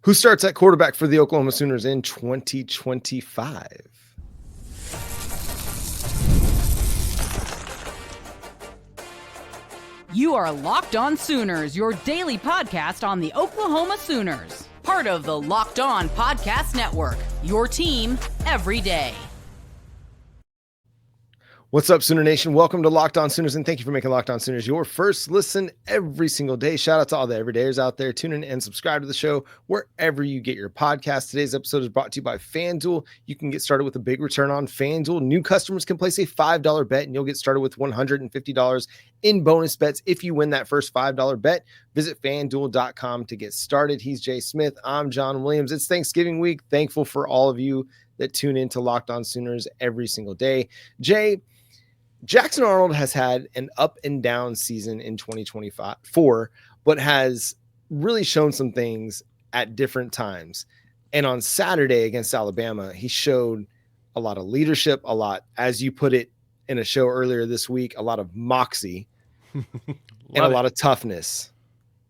Who starts at quarterback for the Oklahoma Sooners in 2025? You are Locked On Sooners, your daily podcast on the Oklahoma Sooners. Part of the Locked On Podcast Network, your team every day. What's up, Sooner Nation? Welcome to Locked On Sooners, and thank you for making Locked On Sooners your first listen every single day. Shout out to all the everydayers out there. Tune in and subscribe to the show wherever you get your podcast. Today's episode is brought to you by FanDuel. You can get started with a big return on FanDuel. New customers can place a $5 bet, and you'll get started with $150 in bonus bets if you win that first $5 bet. Visit FanDuel.com to get started. He's Jay Smith. I'm John Williams. It's Thanksgiving week. Thankful for all of you that tune in to Locked On Sooners every single day. Jay, Jackson Arnold has had an up and down season in 2024, but has really shown some things at different times. And on Saturday against Alabama, he showed a lot of leadership, a lot, as you put it in a show earlier this week, a lot of moxie and a lot of toughness.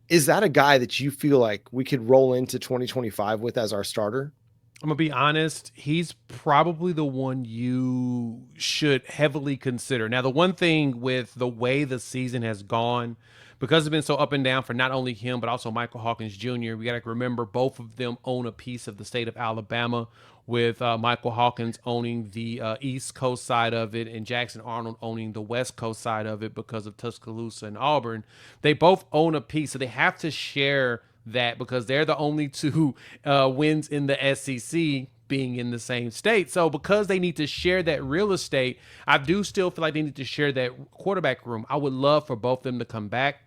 Is that a guy that you feel like we could roll into 2025 with as our starter? I'm going to be honest, he's probably the one you should heavily consider. Now, the one thing with the way the season has gone, because it's been so up and down for not only him, but also Michael Hawkins Jr., we got to remember both of them own a piece of the state of Alabama, with Michael Hawkins owning the East Coast side of it and Jackson Arnold owning the West Coast side of it because of Tuscaloosa and Auburn. They both own a piece, so they have to share that because they're the only two wins in the SEC being in the same state. So because they need to share that real estate, I do still feel like they need to share that quarterback room. I would love for both of them to come back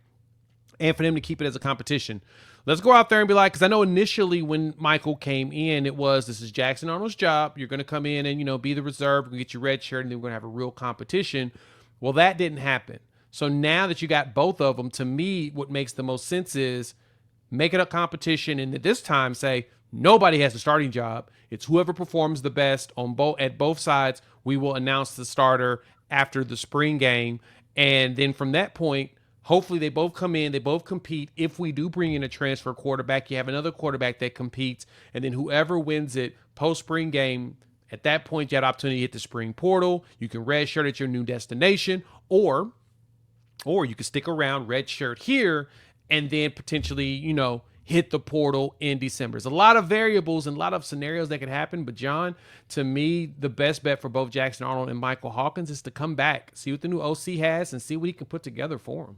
and for them to keep it as a competition. Let's go out there and be like, because I know initially when Michael came in, this is Jackson Arnold's job. You're going to come in and, be the reserve, and get your red shirt, and then we're going to have a real competition. Well, that didn't happen. So now that you got both of them, to me, what makes the most sense is make it a competition, and at this time say nobody has a starting job. It's whoever performs the best at both sides. We will announce the starter after the spring game, and then from that point, hopefully they both come in, they both compete. If we do bring in a transfer quarterback, you have another quarterback that competes, and then whoever wins it post-spring game, at that point you have the opportunity to hit the spring portal. You can redshirt at your new destination, or you can stick around, redshirt here, and then potentially, hit the portal in December. There's a lot of variables and a lot of scenarios that could happen. But, John, to me, the best bet for both Jackson Arnold and Michael Hawkins is to come back, see what the new OC has, and see what he can put together for him.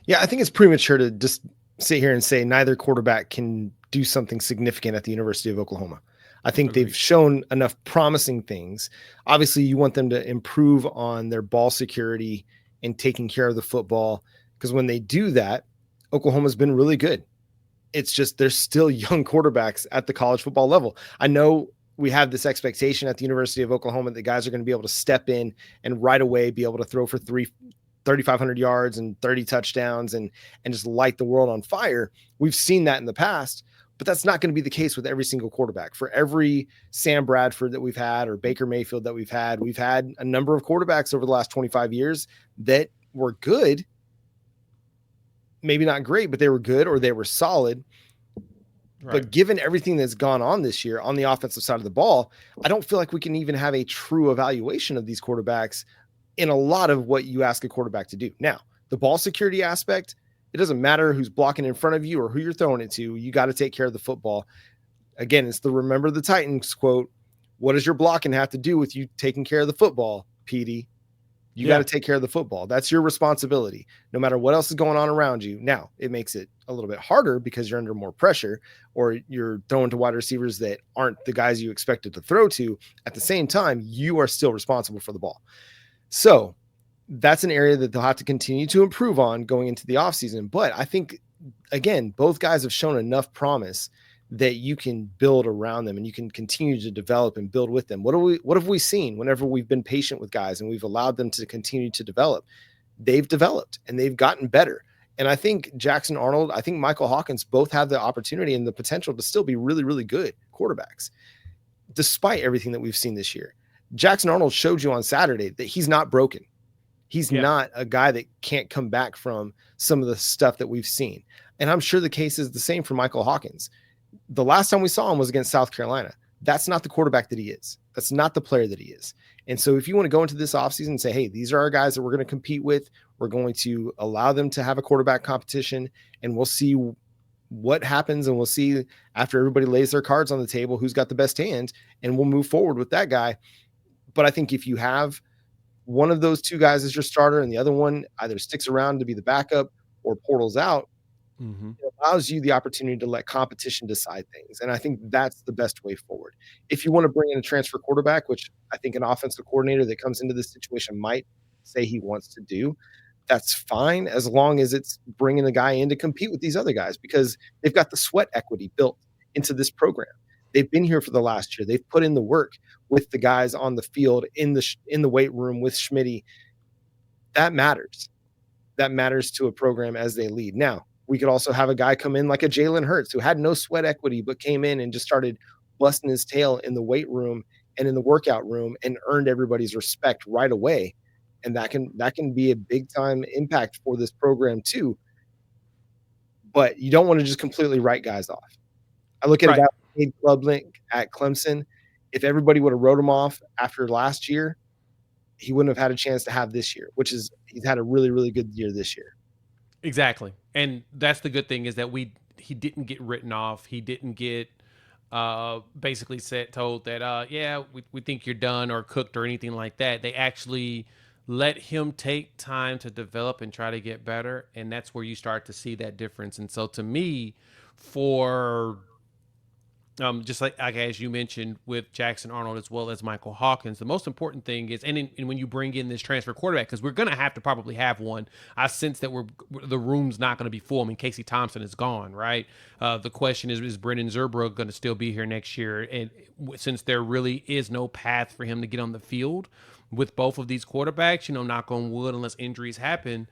Yeah, I think it's premature to just sit here and say neither quarterback can do something significant at the University of Oklahoma. I think they've shown enough promising things. Obviously, you want them to improve on their ball security and taking care of the football, because when they do that, Oklahoma's been really good. It's just there's still young quarterbacks at the college football level. I know we have this expectation at the University of Oklahoma that guys are going to be able to step in and right away be able to throw for 3,500 yards and 30 touchdowns and just light the world on fire. We've seen that in the past, but that's not going to be the case with every single quarterback. For every Sam Bradford that we've had or Baker Mayfield that we've had a number of quarterbacks over the last 25 years that were good. Maybe not great, but they were good or they were solid. Right. But given everything that's gone on this year on the offensive side of the ball, I don't feel like we can even have a true evaluation of these quarterbacks in a lot of what you ask a quarterback to do. Now, the ball security aspect, it doesn't matter who's blocking in front of you or who you're throwing it to. You got to take care of the football. Again, it's the Remember the Titans quote. What does your blocking have to do with you taking care of the football, Petey? You got to take care of the football. That's your responsibility, no matter what else is going on around you. Now, it makes it a little bit harder because you're under more pressure or you're throwing to wide receivers that aren't the guys you expected to throw to. At the same time, you are still responsible for the ball. So that's an area that they'll have to continue to improve on going into the offseason. But I think, again, both guys have shown enough promise that you can build around them and you can continue to develop and build with them. What have we seen whenever we've been patient with guys and we've allowed them to continue to develop? They've developed and they've gotten better. And I think Jackson Arnold, I think Michael Hawkins both have the opportunity and the potential to still be really, really good quarterbacks, despite everything that we've seen this year. Jackson Arnold showed you on Saturday that he's not broken. He's not a guy that can't come back from some of the stuff that we've seen. And I'm sure the case is the same for Michael Hawkins. The last time we saw him was against South Carolina. That's not the quarterback that he is. That's not the player that he is. And so if you want to go into this offseason and say, hey, these are our guys that we're going to compete with, we're going to allow them to have a quarterback competition, and we'll see what happens, and we'll see after everybody lays their cards on the table who's got the best hand, and we'll move forward with that guy. But I think if you have one of those two guys as your starter and the other one either sticks around to be the backup or portals out, it allows you the opportunity to let competition decide things. And I think that's the best way forward. If you want to bring in a transfer quarterback, which I think an offensive coordinator that comes into this situation might say he wants to do, that's fine, as long as it's bringing a guy in to compete with these other guys, because they've got the sweat equity built into this program. They've been here for the last year. They've put in the work with the guys on the field, in the weight room with Schmitty. That matters. That matters to a program as they lead. Now, we could also have a guy come in like a Jalen Hurts, who had no sweat equity, but came in and just started busting his tail in the weight room and in the workout room and earned everybody's respect right away. And that can be a big time impact for this program too. But you don't want to just completely write guys off. I look at a guy like Klubnik at Clemson. If everybody would have wrote him off after last year, he wouldn't have had a chance to have this year, which is he's had a really, really good year this year. Exactly. And that's the good thing, is that he didn't get written off. He didn't get basically told that, we think you're done or cooked or anything like that. They actually let him take time to develop and try to get better. And that's where you start to see that difference. And so to me, for just like as you mentioned with Jackson Arnold as well as Michael Hawkins, the most important thing is, and when you bring in this transfer quarterback, because we're going to have to probably have one. I sense that the room's not going to be full. I mean, Casey Thompson is gone, right? The question is Brendan Zerbrook going to still be here next year? And since there really is no path for him to get on the field with both of these quarterbacks, knock on wood, unless injuries happen,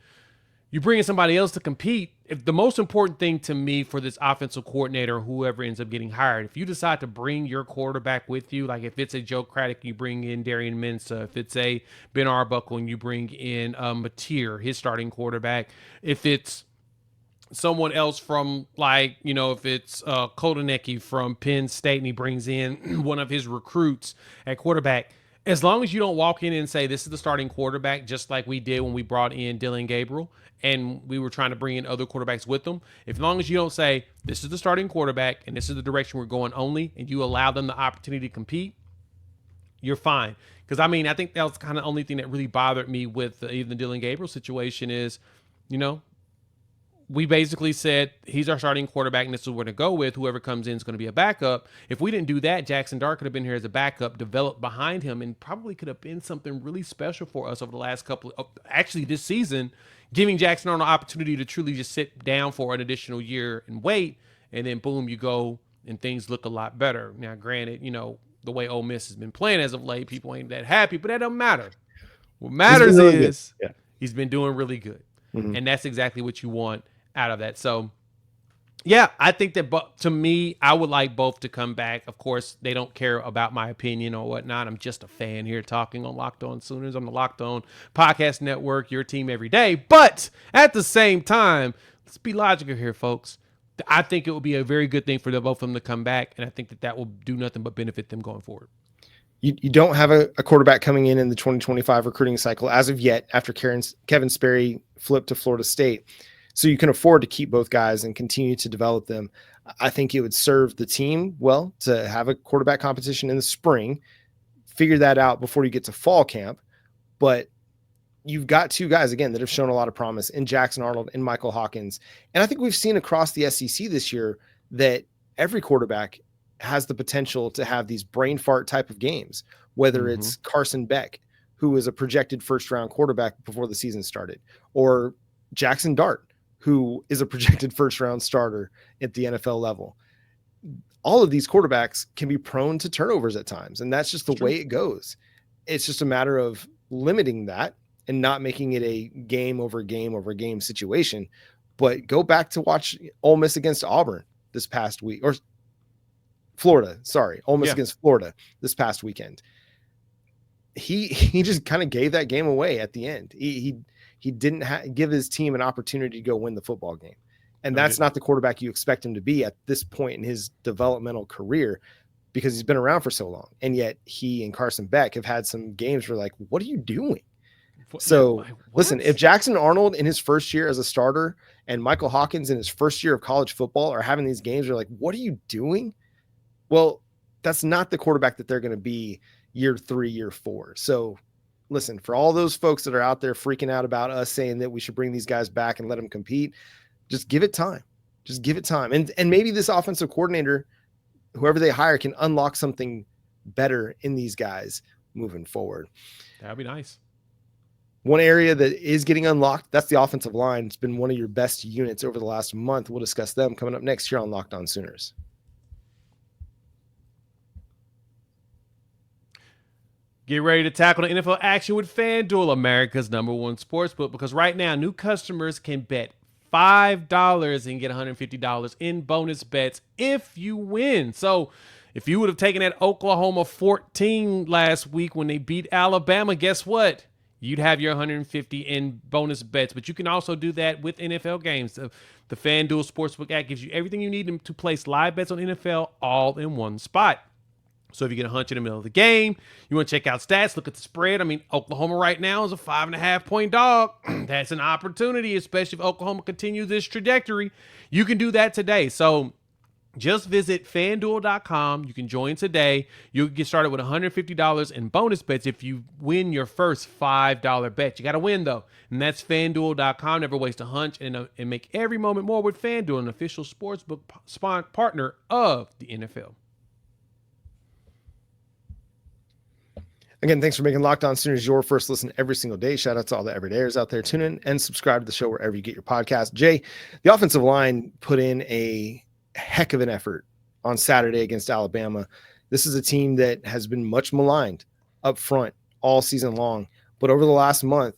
you bring in somebody else to compete. If the most important thing to me for this offensive coordinator, whoever ends up getting hired, if you decide to bring your quarterback with you, like if it's a Joe Craddock, you bring in Darian Mensah. If it's a Ben Arbuckle and you bring in Mateer, his starting quarterback. If it's someone else from if it's Kodanecki from Penn State and he brings in one of his recruits at quarterback, as long as you don't walk in and say, this is the starting quarterback, just like we did when we brought in Dylan Gabriel and we were trying to bring in other quarterbacks with them. As long as you don't say, this is the starting quarterback and this is the direction we're going only, and you allow them the opportunity to compete, you're fine. Because, I think that was kind of the only thing that really bothered me with even the Dylan Gabriel situation is, we basically said he's our starting quarterback and this is what we're going to go with. Whoever comes in is going to be a backup. If we didn't do that, Jackson Dart could have been here as a backup, developed behind him, and probably could have been something really special for us over the last actually this season, giving Jackson Arnold an opportunity to truly just sit down for an additional year and wait, and then boom, you go and things look a lot better. Now, granted, the way Ole Miss has been playing as of late, people ain't that happy, but that doesn't matter. What matters is he's been doing really good. Mm-hmm. And that's exactly what you want out of that. So yeah, I think that, to me, I would like both to come back. Of course, they don't care about my opinion or whatnot. I'm just a fan here talking on Locked On Sooners on the Locked On Podcast Network, your team every day. But at the same time, let's be logical here, folks. I think it will be a very good thing for both of them to come back, and I think that will do nothing but benefit them going forward. You don't have a quarterback coming in the 2025 recruiting cycle as of yet, after Kevin Sperry flipped to Florida State. So you can afford to keep both guys and continue to develop them. I think it would serve the team well to have a quarterback competition in the spring, figure that out before you get to fall camp. But you've got two guys, again, that have shown a lot of promise in Jackson Arnold and Michael Hawkins. And I think we've seen across the SEC this year that every quarterback has the potential to have these brain fart type of games, whether it's Carson Beck, who was a projected first-round quarterback before the season started, or Jackson Dart, who is a projected first-round starter at the NFL level. All of these quarterbacks can be prone to turnovers at times, and that's just the way it goes. It's just a matter of limiting that and not making it a game over game over game situation. But go back to watch Ole Miss against Auburn this past week, or Ole Miss against Florida this past weekend. He just kind of gave that game away at the end. He didn't give his team an opportunity to go win the football game. And that's not the quarterback you expect him to be at this point in his developmental career, because he's been around for so long. And yet he and Carson Beck have had some games where like, what are you doing? So listen, if Jackson Arnold in his first year as a starter and Michael Hawkins in his first year of college football are having these games, you're like, what are you doing? Well, that's not the quarterback that they're going to be year 3, year 4. So listen, for all those folks that are out there freaking out about us saying that we should bring these guys back and let them compete, just give it time. Just give it time. And maybe this offensive coordinator, whoever they hire, can unlock something better in these guys moving forward. That'd be nice. One area that is getting unlocked, that's the offensive line. It's been one of your best units over the last month. We'll discuss them coming up next here on Locked On Sooners. Get ready to tackle the NFL action with FanDuel, America's #1 sportsbook, because right now new customers can bet $5 and get $150 in bonus bets if you win. So if you would have taken that Oklahoma 14 last week when they beat Alabama, guess what? You'd have your 150 in bonus bets. But you can also do that with NFL games. The FanDuel Sportsbook app gives you everything you need to place live bets on NFL all in one spot. So if you get a hunch in the middle of the game, you want to check out stats, look at the spread. I mean, Oklahoma right now is a 5.5-point dog. That's an opportunity, especially if Oklahoma continues this trajectory. You can do that today. So just visit FanDuel.com. You can join today. You'll get started with $150 in bonus bets if you win your first $5 bet. You got to win, though. And that's FanDuel.com. Never waste a hunch and make every moment more with FanDuel, an official sportsbook partner of the NFL. Again, thanks for making Locked On Sooners your first listen every single day. Shout out to all the everydayers out there. Tune in and subscribe to the show wherever you get your podcast. Jay, the offensive line put in a heck of an effort on Saturday against Alabama. This is a team that has been much maligned up front all season long. But over the last month,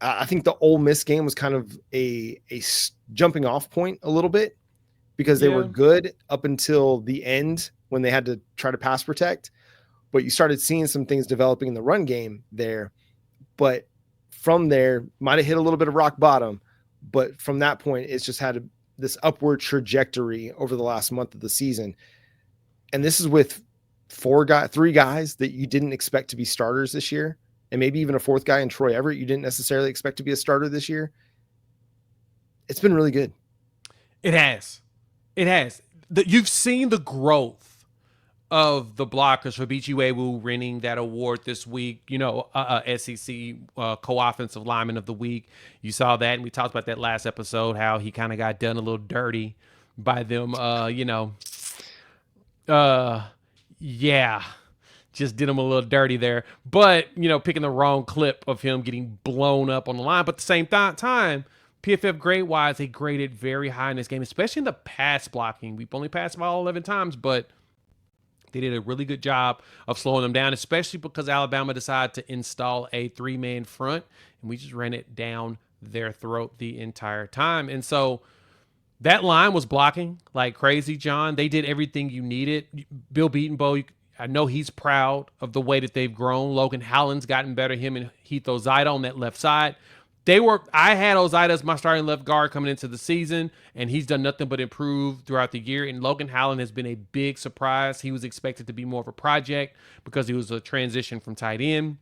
I think the Ole Miss game was kind of a jumping off point a little bit, because they were good up until the end when they had to try to pass protect. But you started seeing some things developing in the run game there. But from there, might have hit a little bit of rock bottom. But from that point, it's just had this upward trajectory over the last month of the season. And this is with 3 guys that you didn't expect to be starters this year. And maybe even a 4th guy in Troy Everett you didn't necessarily expect to be a starter this year. It's been really good. It has. You've seen the growth of the blockers. For Bichiwewu winning that award this week, SEC co-offensive lineman of the week. You saw that, and we talked about that last episode, how he kind of got done a little dirty by them. Just did him a little dirty there. But, picking the wrong clip of him getting blown up on the line. But at the same time, PFF grade-wise, they graded very high in this game, especially in the pass blocking. We've only passed the ball 11 times, but they did a really good job of slowing them down, especially because Alabama decided to install a 3-man front, and we just ran it down their throat the entire time. And so that line was blocking like crazy, John. They did everything you needed. Bill Beatonbow, I know he's proud of the way that they've grown. Logan Hallen's gotten better, him and Heath Ozida on that left side. I had Ozida as my starting left guard coming into the season, and he's done nothing but improve throughout the year. And Logan Hallen has been a big surprise. He was expected to be more of a project because he was a transition from tight end.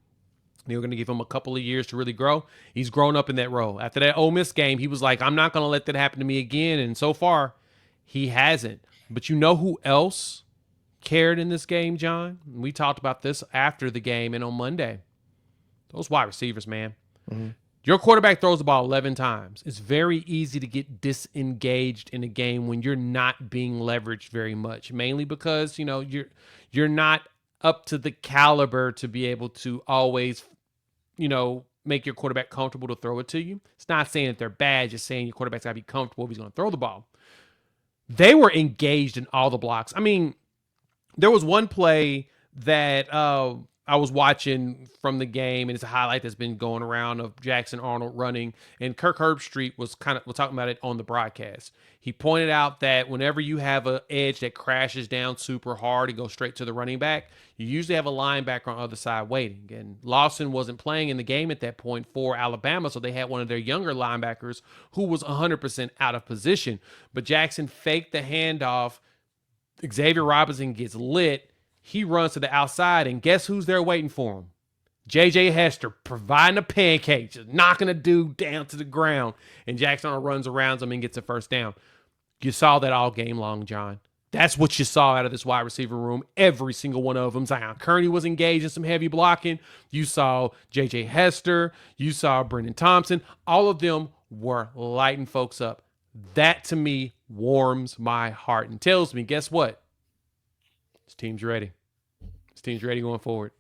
They were going to give him a couple of years to really grow. He's grown up in that role. After that Ole Miss game, he was like, I'm not going to let that happen to me again. And so far, he hasn't. But you know who else cared in this game, John? We talked about this after the game and on Monday. Those wide receivers, man. Mm-hmm. Your quarterback throws the ball 11 times. It's very easy to get disengaged in a game when you're not being leveraged very much, mainly because, you're not up to the caliber to be able to always, make your quarterback comfortable to throw it to you. It's not saying that they're bad, just saying your quarterback's got to be comfortable if he's going to throw the ball. They were engaged in all the blocks. I mean, there was one play that I was watching from the game, and it's a highlight that's been going around of Jackson Arnold running, and Kirk Herbstreit was talking about it on the broadcast. He pointed out that whenever you have an edge that crashes down super hard and goes straight to the running back, you usually have a linebacker on the other side waiting. And Lawson wasn't playing in the game at that point for Alabama, so they had one of their younger linebackers who was 100% out of position. But Jackson faked the handoff. Xavier Robinson gets lit. He runs to the outside, and guess who's there waiting for him? J.J. Hester providing a pancake, just knocking a dude down to the ground, and Jackson runs around him and gets a first down. You saw that all game long, John. That's what you saw out of this wide receiver room. Every single one of them. Zion Kearney was engaged in some heavy blocking. You saw J.J. Hester. You saw Brendan Thompson. All of them were lighting folks up. That, to me, warms my heart and tells me, guess what? This team's ready. This team's ready going forward.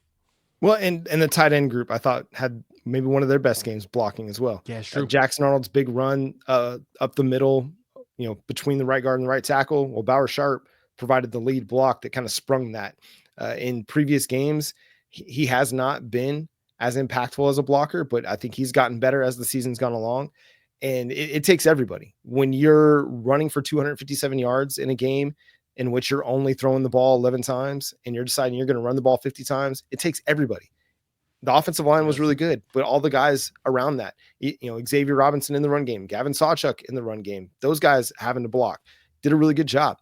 Well, and the tight end group, I thought, had maybe one of their best games blocking as well. Yeah, it's true. Jackson Arnold's big run up the middle, between the right guard and the right tackle. Well, Bauer Sharp provided the lead block that kind of sprung that. In previous games, he has not been as impactful as a blocker, but I think he's gotten better as the season's gone along. And it takes everybody. When you're running for 257 yards in a game in which you're only throwing the ball 11 times and you're deciding you're going to run the ball 50 times, it takes everybody. The offensive line was really good, but all the guys around that, Xavier Robinson in the run game, Gavin Sawchuk in the run game, those guys having to block, did a really good job.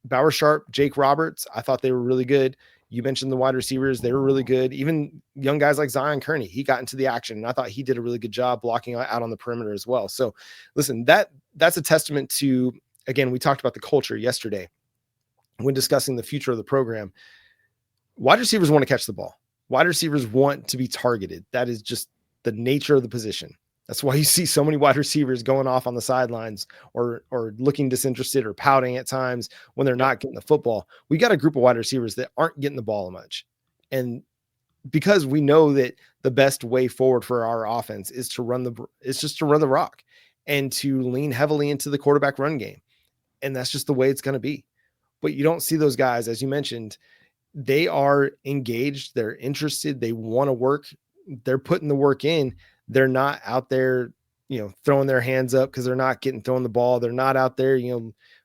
Bauer Sharp, Jake Roberts, I thought they were really good. You mentioned the wide receivers. They were really good. Even young guys like Zion Kearney, he got into the action, and I thought he did a really good job blocking out on the perimeter as well. So listen, that's a testament to, again, we talked about the culture yesterday when discussing the future of the program. Wide receivers want to catch the ball. Wide receivers want to be targeted. That is just the nature of the position. That's why you see so many wide receivers going off on the sidelines or looking disinterested or pouting at times when they're not getting the football. We got a group of wide receivers that aren't getting the ball much. And because we know that the best way forward for our offense is just to run the rock and to lean heavily into the quarterback run game. And that's just the way it's going to be. But you don't see those guys, as you mentioned, they are engaged. They're interested. They want to work. They're putting the work in. They're not out there, throwing their hands up because they're not thrown the ball. They're not out there,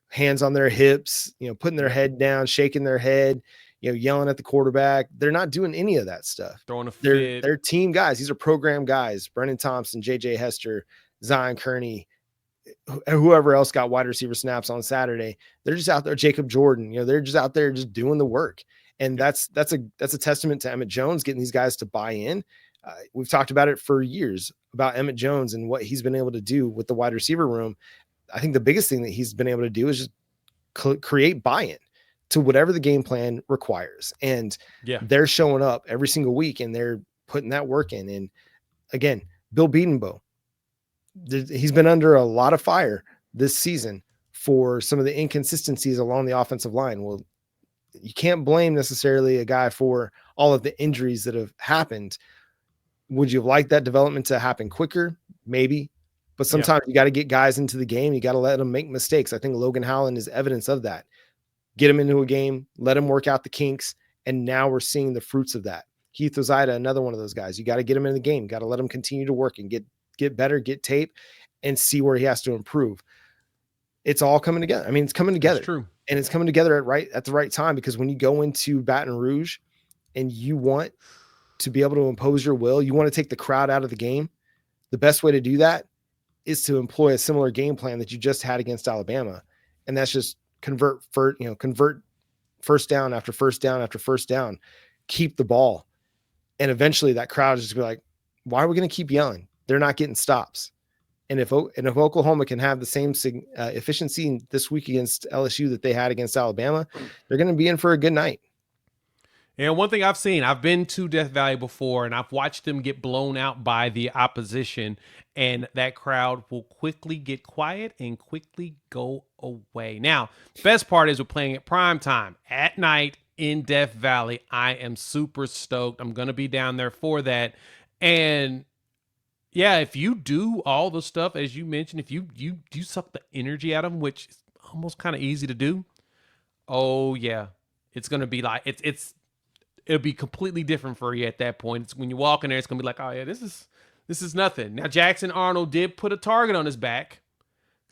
hands on their hips, putting their head down, shaking their head, yelling at the quarterback. They're not doing any of that stuff. Throwing a fit. They're team guys. These are program guys. Brendan Thompson, J.J. Hester, Zion Kearney, whoever else got wide receiver snaps on Saturday. They're just out there. Jacob Jordan, they're just out there just doing the work. And that's a testament to Emmett Jones getting these guys to buy in. We've talked about it for years about Emmett Jones and what he's been able to do with the wide receiver room. I think the biggest thing that he's been able to do is just create buy-in to whatever the game plan requires. And they're showing up every single week and they're putting that work in. And again, Bill Bedenbaugh, he's been under a lot of fire this season for some of the inconsistencies along the offensive line. Well, you can't blame necessarily a guy for all of the injuries that have happened. Would you have liked that development to happen quicker? Maybe. But sometimes you got to get guys into the game. You got to let them make mistakes. I think Logan Howland is evidence of that. Get him into a game, let him work out the kinks, and now we're seeing the fruits of that. Heath Ozida, another one of those guys. You got to get him in the game. Got to let him continue to work and get better, get tape, and see where he has to improve. It's all coming together. I mean, it's coming together. That's true. And it's coming together at the right time, because when you go into Baton Rouge and you want to be able to impose your will, you want to take the crowd out of the game, the best way to do that is to employ a similar game plan that you just had against Alabama. And that's just convert first down after first down after first down, keep the ball. And eventually that crowd is just be like, why are we going to keep yelling? They're not getting stops. And if Oklahoma can have the same efficiency this week against LSU that they had against Alabama, they're going to be in for a good night. And one thing I've seen, I've been to Death Valley before, and I've watched them get blown out by the opposition, and that crowd will quickly get quiet and quickly go away. Now, the best part is we're playing at prime time at night in Death Valley. I am super stoked. I'm going to be down there for that. And yeah, if you do all the stuff, as you mentioned, if you suck the energy out of them, which is almost kind of easy to do. Oh yeah. It's going to be like, it'll be completely different for you at that point. It's when you walk in there, it's gonna be like, oh yeah, this is nothing. Now Jackson Arnold did put a target on his back.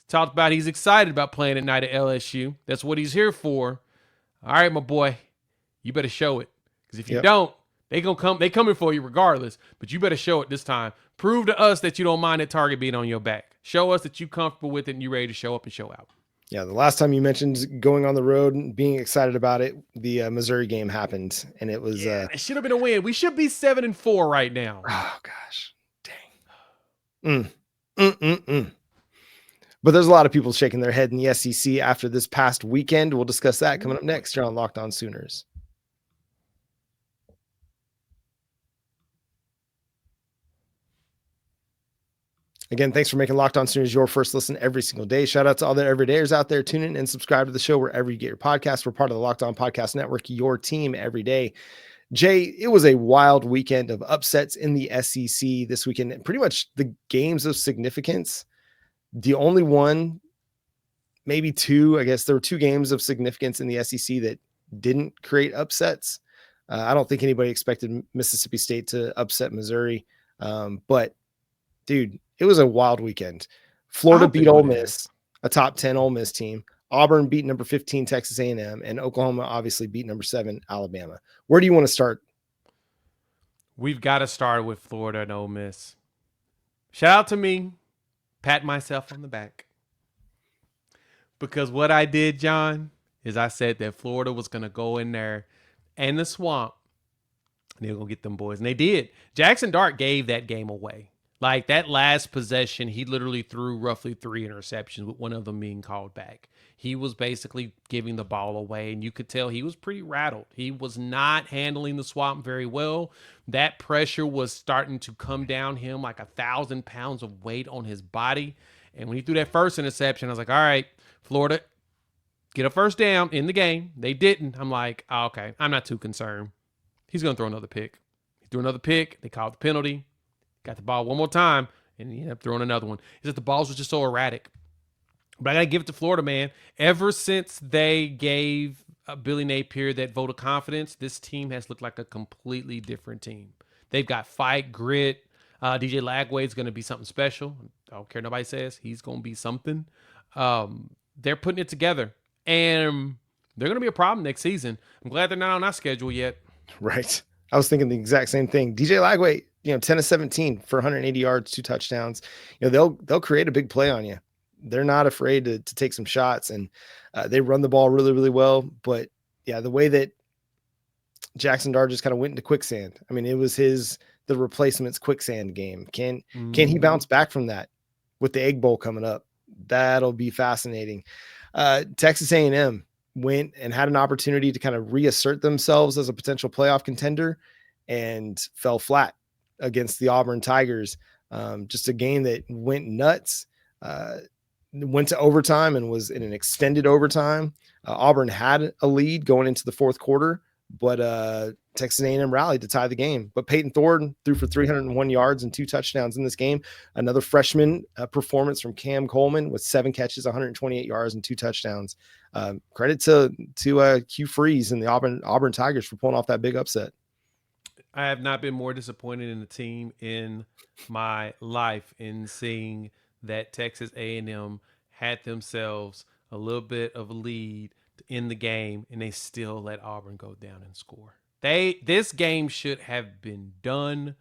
Talked about he's excited about playing at night at LSU. That's what he's here for. All right, my boy, you better show it. Because if you don't, they coming for you regardless. But you better show it this time. Prove to us that you don't mind that target being on your back. Show us that you're comfortable with it and you're ready to show up and show out. Yeah, the last time you mentioned going on the road and being excited about it, the Missouri game happened, and it was. It should have been a win. We should be 7-4 right now. Oh gosh, dang. But there's a lot of people shaking their head in the SEC after this past weekend. We'll discuss that coming up next here on Locked On Sooners. Again, thanks for making Locked On Sooners your first listen every single day. Shout out to all the everydayers out there. Tune in and subscribe to the show wherever you get your podcasts. We're part of the Locked On Podcast Network, your team every day. Jay, it was a wild weekend of upsets in the SEC this weekend. Pretty much the games of significance. The only one, maybe two, I guess there were two games of significance in the SEC that didn't create upsets. I don't think anybody expected Mississippi State to upset Missouri. But dude, it was a wild weekend. Florida beat Ole Miss, a top 10 Ole Miss team. Auburn beat number 15 Texas A&M, and Oklahoma obviously beat number 7 Alabama. Where do you want to start? We've got to start with Florida and Ole Miss. Shout out to me. Pat myself on the back. Because what I did, John, is I said that Florida was going to go in there and the swamp. And they were going to get them boys. And they did. Jackson Dart gave that game away. Like that last possession, he literally threw roughly 3 interceptions, with one of them being called back. He was basically giving the ball away, and you could tell he was pretty rattled. He was not handling the swamp very well. That pressure was starting to come down him like 1,000 pounds of weight on his body. And when he threw that first interception, I was like, all right, Florida, get a first down in the game. They didn't. I'm like, oh, okay, I'm not too concerned. He's going to throw another pick. He threw another pick. They called the penalty. Got the ball one more time, and he ended up throwing another one. It's just the balls were just so erratic. But I got to give it to Florida, man. Ever since they gave Billy Napier that vote of confidence, this team has looked like a completely different team. They've got fight, grit. DJ Lagway's going to be something special. I don't care what nobody says. He's going to be something. They're putting it together, and they're going to be a problem next season. I'm glad they're not on our schedule yet. Right. I was thinking the exact same thing. DJ Lagway, 10 of 17 for 180 yards, 2 touchdowns. They'll create a big play on you. They're not afraid to take some shots, and they run the ball really, really well. But yeah, the way that Jackson Dart just kind of went into quicksand. I mean, it was the replacement's quicksand game. Can he bounce back from that with the Egg Bowl coming up? That'll be fascinating. Texas A&M went and had an opportunity to kind of reassert themselves as a potential playoff contender and fell flat against the Auburn Tigers. Just a game that went nuts, went to overtime and was in an extended overtime. Auburn had a lead going into the fourth quarter, but Texas A&M rallied to tie the game. But Peyton Thornton threw for 301 yards and 2 touchdowns in this game. Another freshman performance from Cam Coleman with 7 catches, 128 yards and 2 touchdowns. Credit to Hugh Freeze and the Auburn Tigers for pulling off that big upset. I have not been more disappointed in the team in my life in seeing that Texas A&M had themselves a little bit of a lead in the game, and they still let Auburn go down and score. This game should have been done.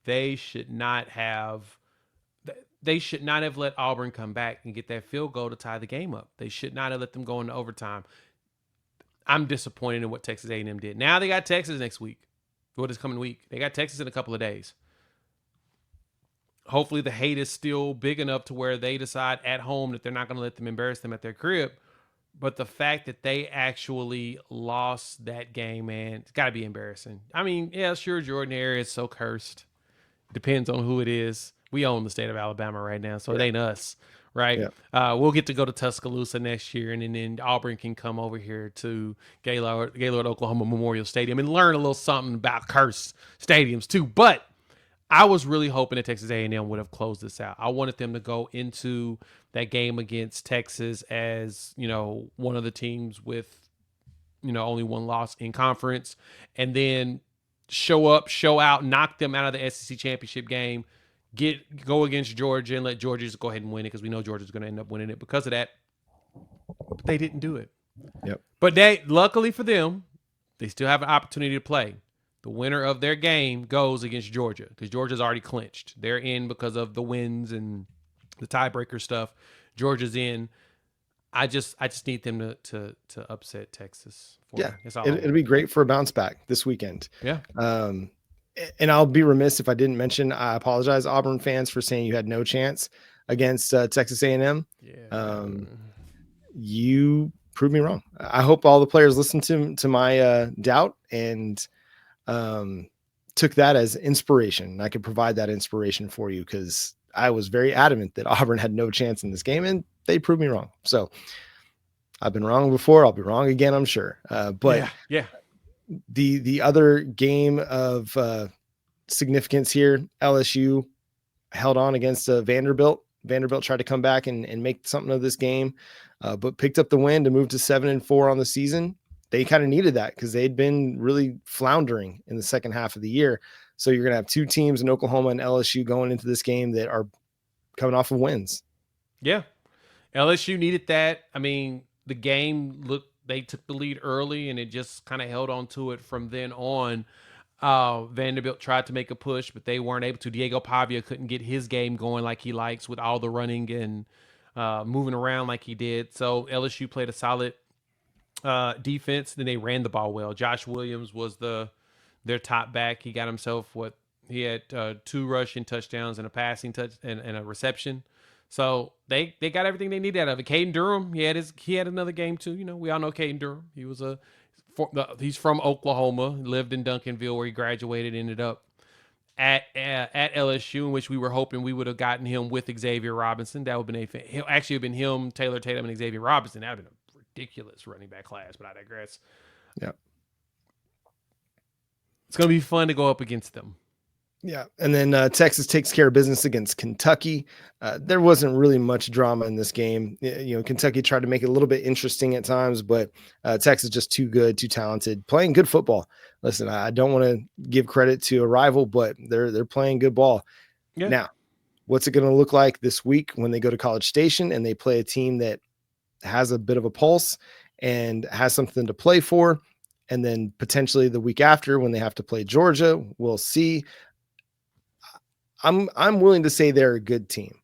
They should not have let Auburn come back and get that field goal to tie the game up. They should not have let them go into overtime. I'm disappointed in what Texas A&M did. Now they got Texas next week. What is coming week? They got Texas in a couple of days. Hopefully the hate is still big enough to where they decide at home that they're not going to let them embarrass them at their crib. But the fact that they actually lost that game, man, it's got to be embarrassing. I mean, yeah, sure, Jordan area is so cursed. Depends on who it is. We own the state of Alabama right now, so it ain't us, right? Yeah. We'll get to go to Tuscaloosa next year, and then Auburn can come over here to Gaylord, Oklahoma Memorial Stadium and learn a little something about cursed stadiums too. But I was really hoping that Texas A&M would have closed this out. I wanted them to go into that game against Texas as, one of the teams with, only one loss in conference, and then show up, show out, knock them out of the SEC championship game, go against Georgia and let Georgia just go ahead and win it because we know Georgia's going to end up winning it because of that. But they didn't do it. Yep. But luckily for them, they still have an opportunity to play. The winner of their game goes against Georgia because Georgia's already clinched. They're in because of the wins and the tiebreaker stuff. Georgia's in. I just need them to upset Texas. It'll be great for a bounce back this weekend. Yeah. And I'll be remiss if I didn't mention. I apologize, Auburn fans, for saying you had no chance against Texas A&M. Yeah. You proved me wrong. I hope all the players listened to my doubt and took that as inspiration. I could provide that inspiration for you because I was very adamant that Auburn had no chance in this game, and they proved me wrong. So I've been wrong before. I'll be wrong again, I'm sure. But the other game of significance here, LSU held on against Vanderbilt. Vanderbilt tried to come back and make something of this game, but picked up the win to move to 7-4 on the season. They kind of needed that because they'd been really floundering in the second half of the year. So you're going to have two teams in Oklahoma and LSU going into this game that are coming off of wins. Yeah. LSU needed that. I mean, the game they took the lead early and it just kind of held on to it from then on. Vanderbilt tried to make a push, but they weren't able to. Diego Pavia couldn't get his game going like he likes with all the running and moving around like he did. So LSU played a solid defense. Then they ran the ball well. Josh Williams was their top back. He got himself he had 2 rushing touchdowns and a passing touch and a reception. So they got everything they needed out of it. Caden Durham, he had another game too. You know, we all know Caden Durham. He's from Oklahoma, lived in Duncanville where he graduated, ended up at LSU, in which we were hoping we would have gotten him with Xavier Robinson. That would have been him, Taylor Tatum, and Xavier Robinson. That would have been a ridiculous running back class, but I digress. Yeah. It's going to be fun to go up against them. Yeah. And then Texas takes care of business against Kentucky. There wasn't really much drama in this game. You know, Kentucky tried to make it a little bit interesting at times, but Texas just too good, too talented, playing good football. Listen, I don't want to give credit to a rival, but they're playing good ball. Yeah. Now, what's it going to look like this week when they go to College Station and they play a team that has a bit of a pulse and has something to play for? And then potentially the week after when they have to play Georgia, we'll see. I'm willing to say they're a good team.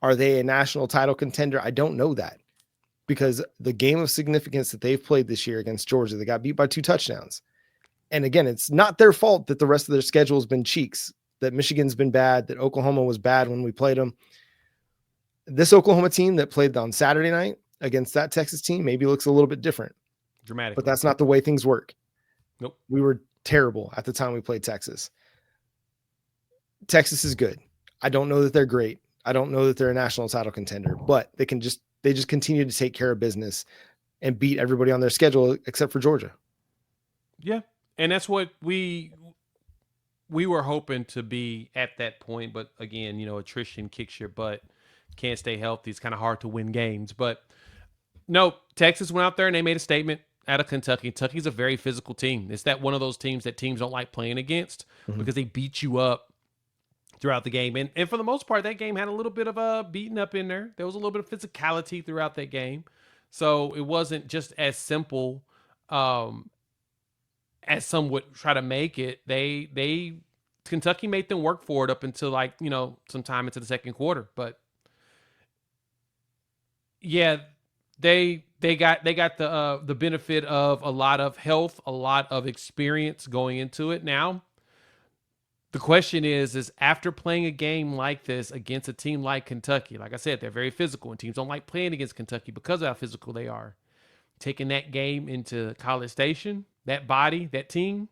Are they a national title contender? I don't know that, because the game of significance that they've played this year against Georgia, they got beat by 2 touchdowns. And again, it's not their fault that the rest of their schedule has been cheeks, that Michigan's been bad, that Oklahoma was bad when we played them. This Oklahoma team that played on Saturday night against that Texas team maybe looks a little bit different. Dramatic. But that's not the way things work. Nope. We were terrible at the time we played Texas. Texas is good. I don't know that they're great. I don't know that they're a national title contender, but they just continue to take care of business and beat everybody on their schedule except for Georgia. Yeah. And that's what we were hoping to be at that point. But again, you know, attrition kicks your butt. Can't stay healthy. It's kind of hard to win games. But no, Texas went out there and they made a statement out of Kentucky. Kentucky's a very physical team. It's that one of those teams that teams don't like playing against because they beat you up throughout the game. And for the most part, that game had a little bit of a beating up in there. There was a little bit of physicality throughout that game. So it wasn't just as simple as some would try to make it. Kentucky made them work for it up until sometime into the second quarter. But yeah, they got the benefit of a lot of health, a lot of experience going into it. Now, the question is after playing a game like this against a team like Kentucky, like I said, they're very physical, and teams don't like playing against Kentucky because of how physical they are. Taking that game into College Station, that body, that team,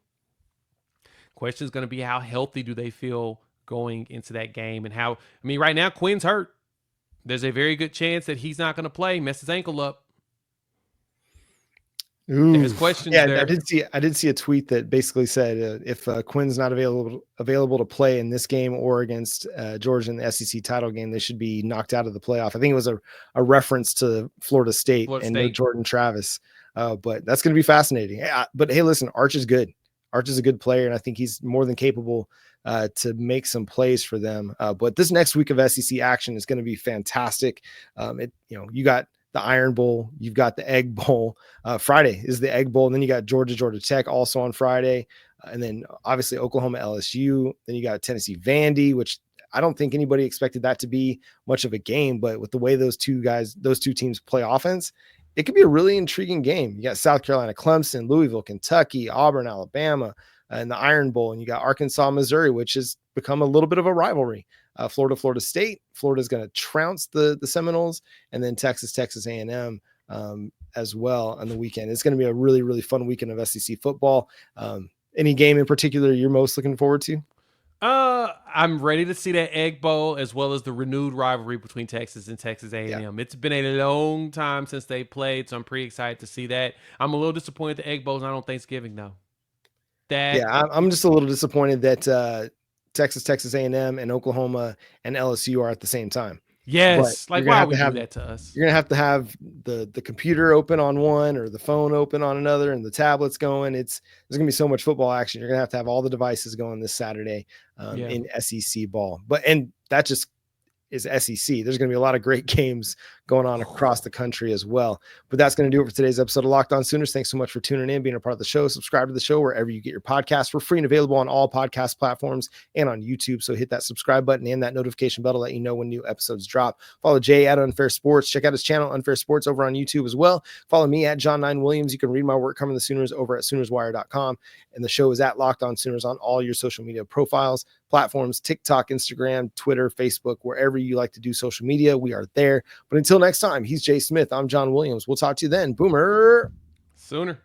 question is going to be how healthy do they feel going into that game, and right now Quinn's hurt. There's a very good chance that he's not going to play, mess his ankle up. There's questions there. I did see a tweet that basically said if Quinn's not available to play in this game or against Georgia in the SEC title game, they should be knocked out of the playoff. I think it was a reference to Florida State. No Jordan Travis. But that's going to be fascinating. But hey, listen, Arch is good. Arch is a good player, and I think he's more than capable to make some plays for them. But this next week of SEC action is going to be fantastic. You got the Iron Bowl, you've got the Egg Bowl. Friday is the Egg Bowl, and then you got Georgia Tech also on Friday, and then obviously Oklahoma LSU. Then you got Tennessee Vandy, which I don't think anybody expected that to be much of a game, but with the way those two teams play offense, it could be a really intriguing game. You got South Carolina, Clemson, Louisville, Kentucky, Auburn, Alabama, and the Iron Bowl, and you got Arkansas, Missouri, which has become a little bit of a rivalry. Florida State. Florida's going to trounce the Seminoles, and then Texas A&M as well on the weekend. It's going to be a really, really fun weekend of SEC football. Any game in particular you're most looking forward to? I'm ready to see that Egg Bowl as well as the renewed rivalry between Texas and Texas A&M. Yeah. It's been a long time since they played, so I'm pretty excited to see that. I'm a little disappointed the Egg Bowl's not on Thanksgiving though. I'm just a little disappointed that Texas A&M and Oklahoma and LSU are at the same time. Yes, like why would you do that to us? You're gonna have the computer open on one or the phone open on another, and the tablets going. There's gonna be so much football action. You're gonna have all the devices going this Saturday in SEC ball. And that just is SEC. There's going to be a lot of great games going on across the country as well. But that's going to do it for today's episode of Locked On Sooners. Thanks so much for tuning in, being a part of the show. Subscribe to the show wherever you get your podcasts. We're free and available on all podcast platforms and on YouTube. So hit that subscribe button and that notification bell to let you know when new episodes drop. Follow Jay at Unfair Sports. Check out his channel, Unfair Sports, over on YouTube as well. Follow me at John9Williams. You can read my work covering the Sooners over at SoonersWire.com. And the show is at Locked On Sooners on all your social media profiles, platforms, TikTok, Instagram, Twitter, Facebook, wherever you like to do social media, we are there. But until next time, he's Jay Smith. I'm John Williams. We'll talk to you then. Boomer. Sooner.